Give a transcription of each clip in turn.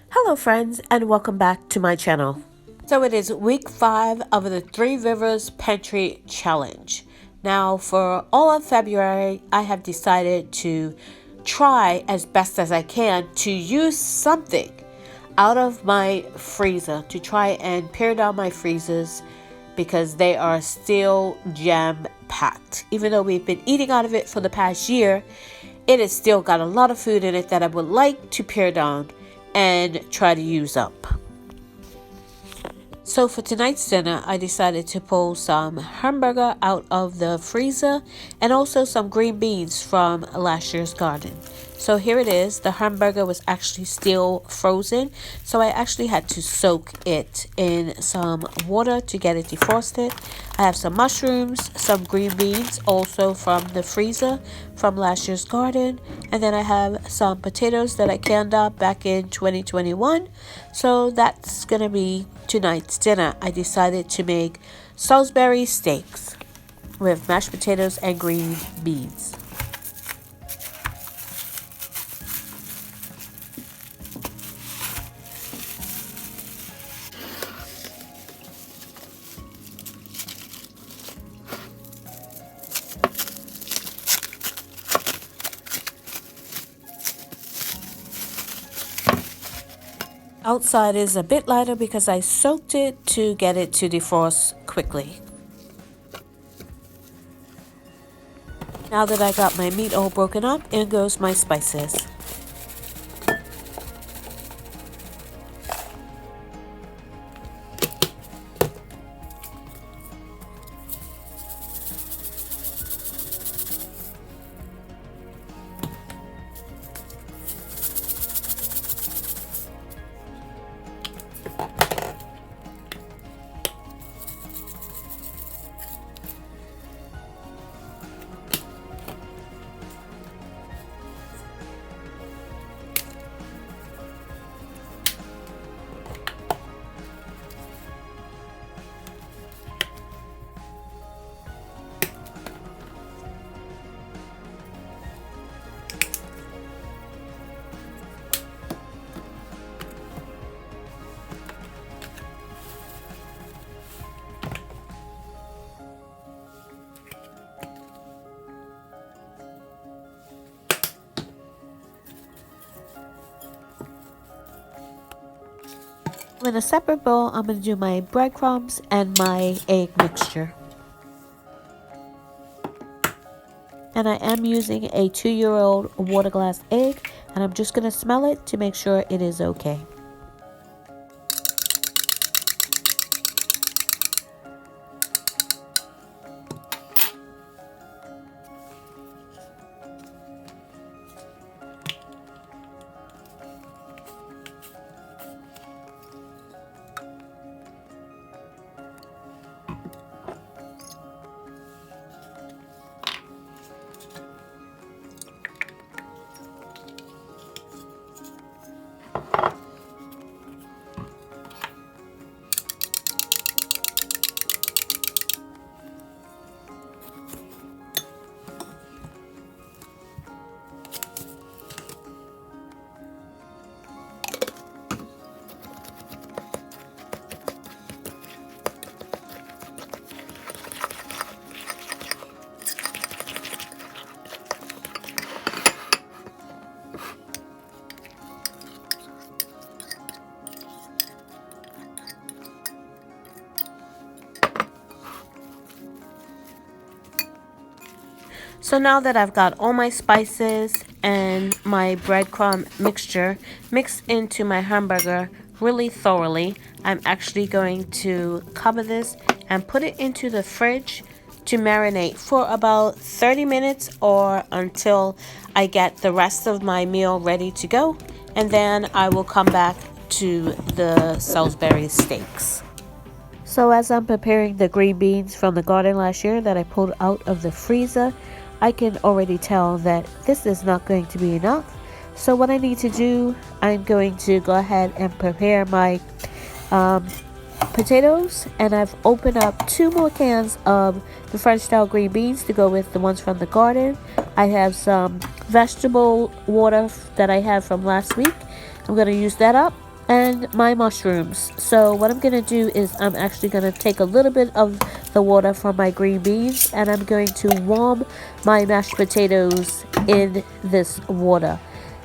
Hello friends, and welcome back to my channel. So it is week 5 of the Three Rivers Pantry Challenge. Now for all of February, I have decided to try as best as I can to use something out of my freezer to try and pare down my freezers because they are still jam-packed. Even though we've been eating out of it for the past year, it has still got a lot of food in it that I would like to pare down and try to use up. So for tonight's dinner, I decided to pull some hamburger out of the freezer and also some green beans from last year's garden. So here it is. The hamburger was actually still frozen, so I actually had to soak it in some water to get it defrosted. I have some mushrooms, some green beans also from the freezer from last year's garden, and then I have some potatoes that I canned up back in 2021. So that's gonna be tonight's dinner. I decided to make Salisbury steaks with mashed potatoes and green beans. Outside is a bit lighter because I soaked it to get it to defrost quickly. Now that I got my meat all broken up, in goes my spices. In a separate bowl, I'm going to do my breadcrumbs and my egg mixture. And I am using a 2-year-old water glass egg, and I'm just going to smell it to make sure it is okay. So now that I've got all my spices and my breadcrumb mixture mixed into my hamburger really thoroughly, I'm actually going to cover this and put it into the fridge to marinate for about 30 minutes or until I get the rest of my meal ready to go. And then I will come back to the Salisbury steaks. So as I'm preparing the green beans from the garden last year that I pulled out of the freezer, I can already tell that this is not going to be enough. So what I need to do, I'm going to go ahead and prepare my potatoes, and I've opened up 2 more cans of the French style green beans to go with the ones from the garden. I have some vegetable water that I had from last week. I'm going to use that up, and my mushrooms. So what I'm going to do is I'm actually going to take a little bit of the water from my green beans, and I'm going to warm my mashed potatoes in this water.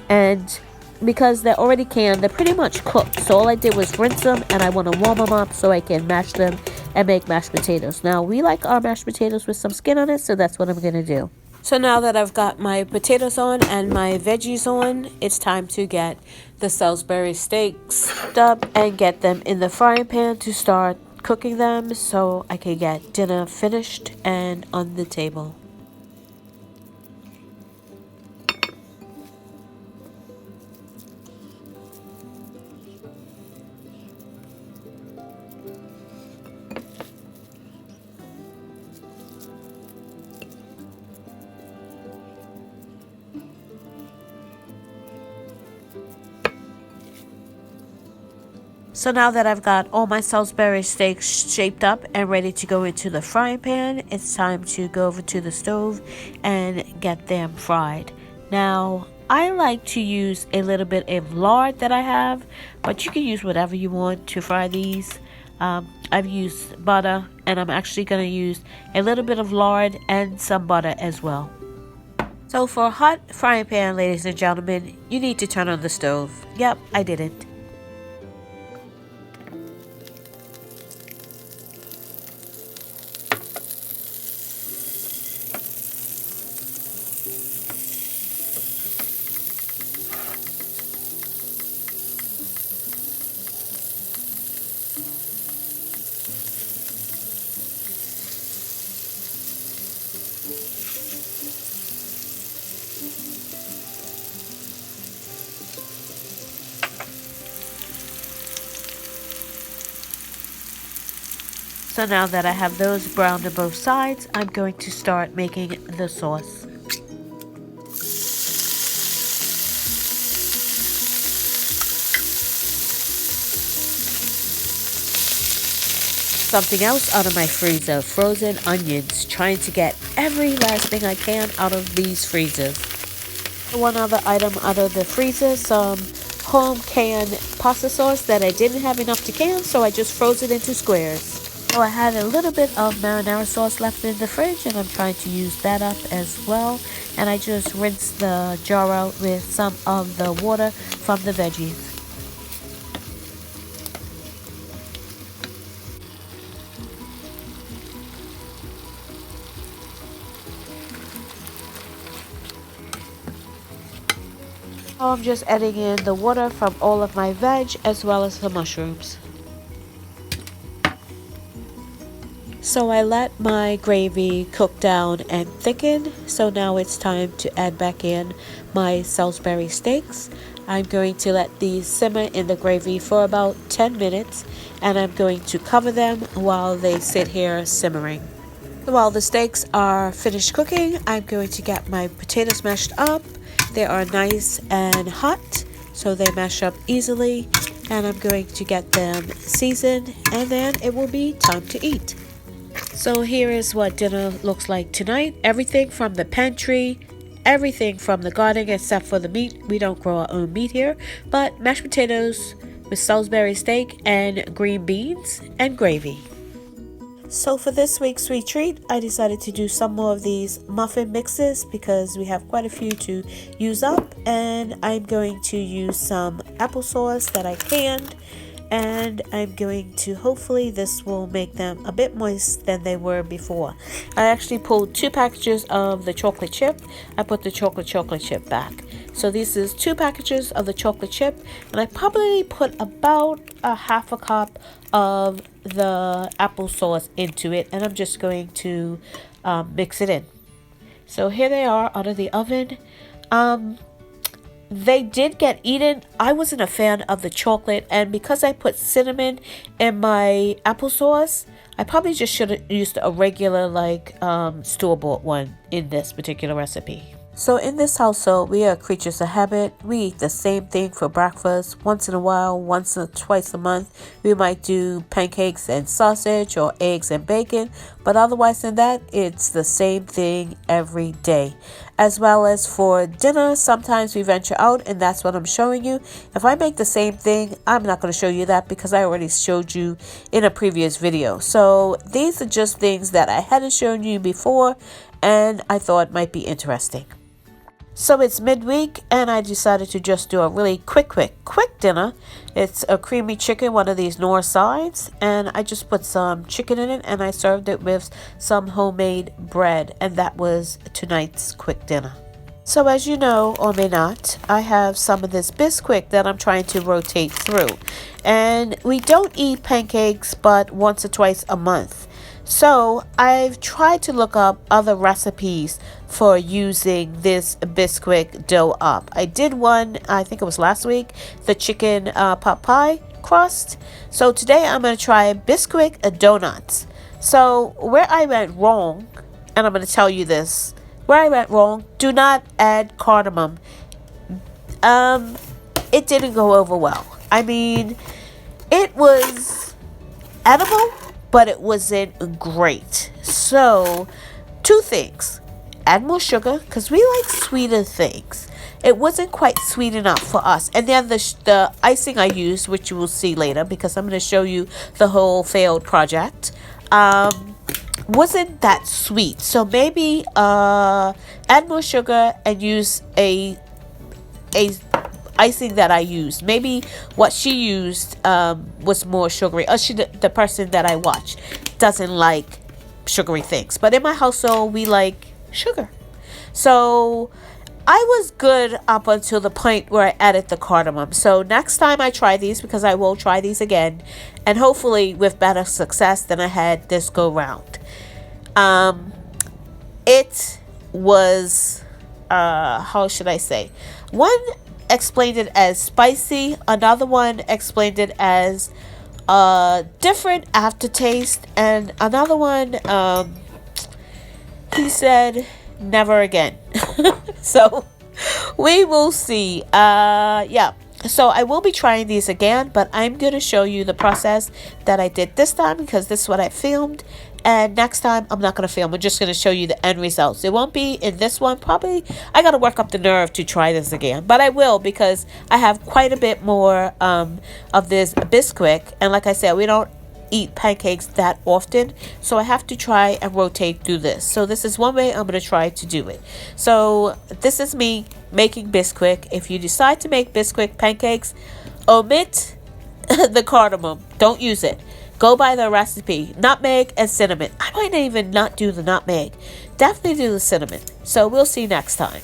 And because they're already canned, they're pretty much cooked. So all I did was rinse them, and I want to warm them up so I can mash them and make mashed potatoes. Now, we like our mashed potatoes with some skin on it, so that's what I'm going to do. So now that I've got my potatoes on and my veggies on, it's time to get the Salisbury steaks up and get them in the frying pan to start cooking them so I can get dinner finished and on the table. So now that I've got all my Salisbury steaks shaped up and ready to go into the frying pan, it's time to go over to the stove and get them fried. Now, I like to use a little bit of lard that I have, but you can use whatever you want to fry these. I've used butter, and I'm actually going to use a little bit of lard and some butter as well. So for a hot frying pan, ladies and gentlemen, you need to turn on the stove. Yep, I didn't. So now that I have those browned on both sides, I'm going to start making the sauce. Something else out of my freezer, frozen onions, trying to get every last thing I can out of these freezers. One other item out of the freezer, some home canned pasta sauce that I didn't have enough to can, so I just froze it into squares. So I had a little bit of marinara sauce left in the fridge, and I'm trying to use that up as well. And I just rinsed the jar out with some of the water from the veggies. Now I'm just adding in the water from all of my veg as well as the mushrooms. So I let my gravy cook down and thicken. So now it's time to add back in my Salisbury steaks. I'm going to let these simmer in the gravy for about 10 minutes, and I'm going to cover them while they sit here simmering. While the steaks are finished cooking, I'm going to get my potatoes mashed up. They are nice and hot, so they mash up easily, and I'm going to get them seasoned, and then it will be time to eat. So here is what dinner looks like tonight. Everything from the pantry, everything from the garden except for the meat. We don't grow our own meat here, but mashed potatoes with Salisbury steak and green beans and gravy. So for this week's sweet treat, I decided to do some more of these muffin mixes because we have quite a few to use up, and I'm going to use some applesauce that I canned, and I'm going to, hopefully this will make them a bit moist than they were before. I actually pulled 2 packages of the chocolate chip. I put the chocolate chip back. So this is 2 packages of the chocolate chip, and I probably put about a half a cup of the applesauce into it, and I'm just going to mix it in. So here they are out of the oven. They did get eaten. I wasn't a fan of the chocolate, and because I put cinnamon in my applesauce, I probably just should have used a regular store-bought one in this particular recipe. So in this household, we are creatures of habit. We eat the same thing for breakfast. Once in a while, once or twice a month, we might do pancakes and sausage or eggs and bacon. But otherwise than that, it's the same thing every day. As well as for dinner, sometimes we venture out, and that's what I'm showing you. If I make the same thing, I'm not going to show you that because I already showed you in a previous video. So these are just things that I hadn't shown you before, and I thought might be interesting. So it's midweek and I decided to just do a really quick dinner. It's a creamy chicken, one of these North sides, and I just put some chicken in it and I served it with some homemade bread, and that was tonight's quick dinner. So as you know or may not, I have some of this Bisquick that I'm trying to rotate through. And we don't eat pancakes but once or twice a month. So I've tried to look up other recipes for using this Bisquick dough up. I did one, I think it was last week, the chicken pot pie crust. So today I'm going to try Bisquick donuts. So where I went wrong, and I'm going to tell you this, where I went wrong, do not add cardamom. It didn't go over well. I mean, it was edible, but it wasn't great. So, two things. Add more sugar, because we like sweeter things. It wasn't quite sweet enough for us. And then the icing I used, which you will see later, because I'm going to show you the whole failed project, wasn't that sweet. So maybe add more sugar and use a icing that I used. Maybe what she used was more sugary. Or the person that I watch doesn't like sugary things. But in my household, we like sugar. So I was good up until the point where I added the cardamom. So next time I try these, because I will try these again, and hopefully with better success than I had this go round. It was, how should I say? One explained it as spicy. Another one explained it as different aftertaste. And another one, he said, never again. So we will see. Yeah. So I will be trying these again, but I'm going to show you the process that I did this time because this is what I filmed. And next time, I'm not going to film. I'm just going to show you the end results. It won't be in this one. Probably, I got to work up the nerve to try this again. But I will because I have quite a bit more of this Bisquick. And like I said, we don't eat pancakes that often. So I have to try and rotate through this. So this is one way I'm going to try to do it. So this is me making Bisquick. If you decide to make Bisquick pancakes, omit the cardamom. Don't use it. Go by the recipe. Nutmeg and cinnamon. I might even not do the nutmeg. Definitely do the cinnamon. So we'll see next time.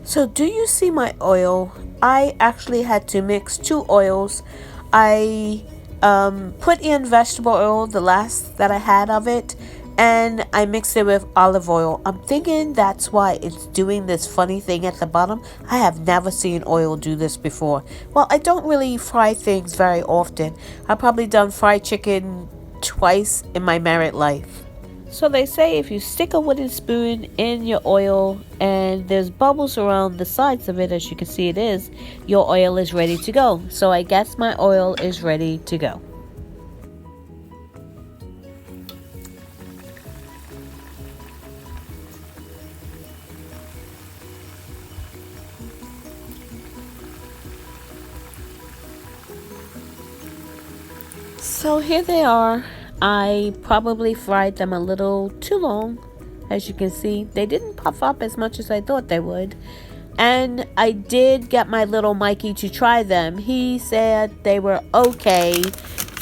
So do you see my oil? I actually had to mix two oils. I put in vegetable oil, the last that I had of it, and I mixed it with olive oil. I'm thinking that's why it's doing this funny thing at the bottom. I have never seen oil do this before. Well, I don't really fry things very often. I've probably done fried chicken twice in my married life. So they say if you stick a wooden spoon in your oil and there's bubbles around the sides of it, as you can see it is, your oil is ready to go. So I guess my oil is ready to go. So here they are. I probably fried them a little too long. As you can see, they didn't puff up as much as I thought they would. And I did get my little Mikey to try them. He said they were okay.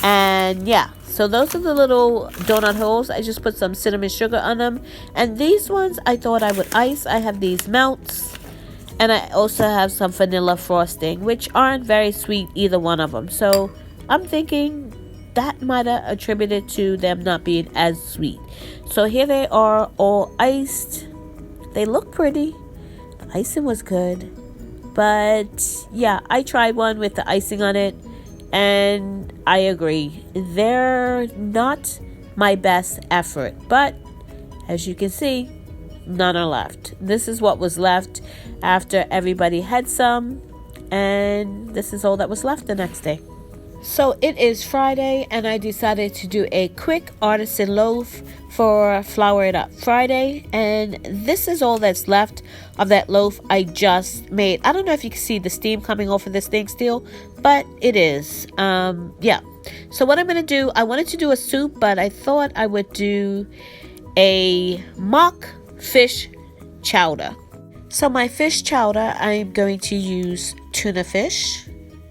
And yeah, so those are the little donut holes. I just put some cinnamon sugar on them. And these ones I thought I would ice. I have these melts. And I also have some vanilla frosting, which aren't very sweet, either one of them. So I'm thinking that might have attributed to them not being as sweet. So here they are, all iced. They look pretty. The icing was good. But yeah, I tried one with the icing on it, and I agree. They're not my best effort. But as you can see, none are left. This is what was left after everybody had some, and this is all that was left the next day. So it is Friday, and I decided to do a quick artisan loaf for Flour It Up Friday, and this is all that's left of that loaf I just made. I don't know if you can see the steam coming off of this thing still, but it is. Yeah. So what I'm going to do, I wanted to do a soup, but I thought I would do a mock fish chowder. So my fish chowder, I'm going to use tuna fish.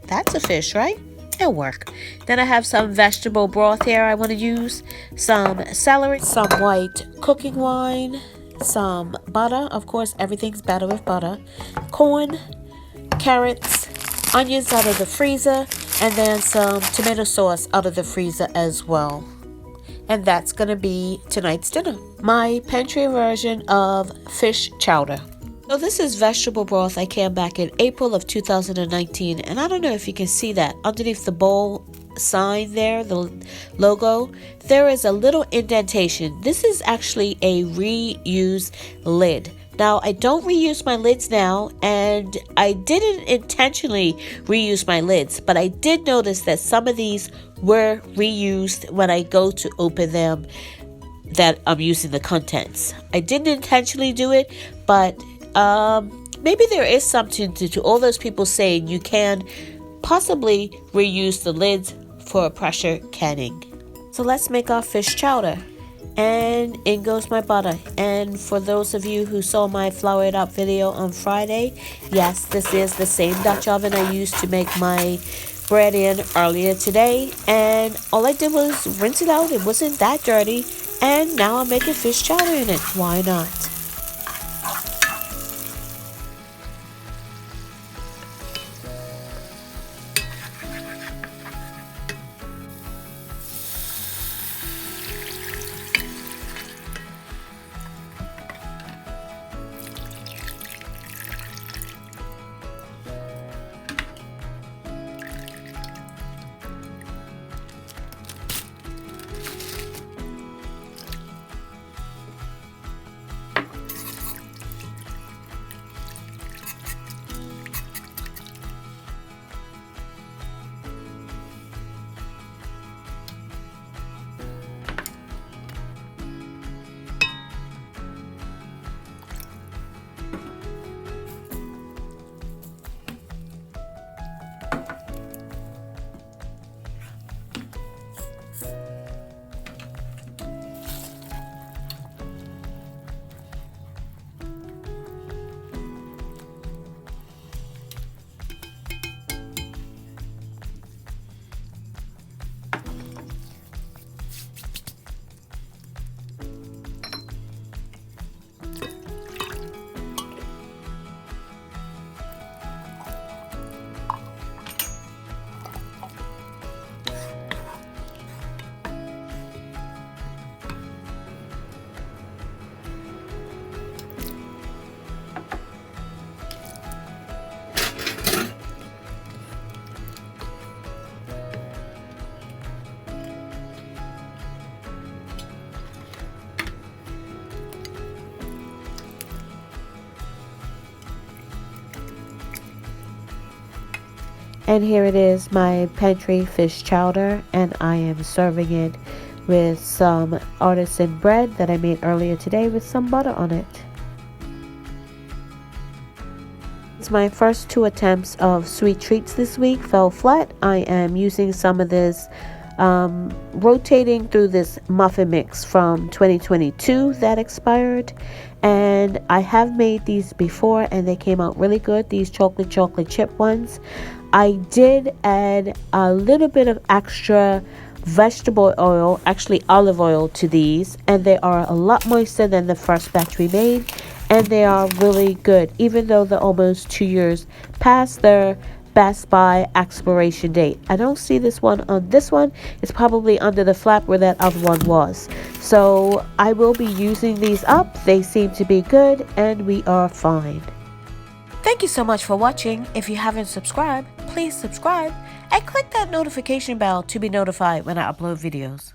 That's a fish, right? It'll work. Then I have some vegetable broth here I want to use, some celery, some white cooking wine, some butter. Of course, everything's better with butter. Corn, carrots, onions out of the freezer, and then some tomato sauce out of the freezer as well. And that's going to be tonight's dinner. My pantry version of fish chowder. So this is vegetable broth I came back in April of 2019. And I don't know if you can see that. Underneath the bowl sign there, the logo, there is a little indentation. This is actually a reused lid. Now, I don't reuse my lids now, and I didn't intentionally reuse my lids, but I did notice that some of these were reused when I go to open them, that I'm using the contents. I didn't intentionally do it, but maybe there is something to all those people saying you can possibly reuse the lids for pressure canning. So let's make our fish chowder. And in goes my butter. And for those of you who saw my Flour It Up video on Friday, yes, this is the same Dutch oven I used to make my bread in earlier today. And all I did was rinse it out. It wasn't that dirty. And now I'm making fish chowder in it. Why not? And here it is, my pantry fish chowder, and I am serving it with some artisan bread that I made earlier today with some butter on it. It's my first 2 attempts of sweet treats this week fell flat. I am using some of this rotating through this muffin mix from 2022 that expired, and I have made these before and they came out really good, these chocolate chip ones. I did add a little bit of extra vegetable oil, actually olive oil, to these, and they are a lot moister than the first batch we made, and they are really good even though they're almost 2 years past their Best Buy expiration date. I don't see this one on this one. It's probably under the flap where that other one was. So I will be using these up. They seem to be good and we are fine. Thank you so much for watching. If you haven't subscribed, please subscribe and click that notification bell to be notified when I upload videos.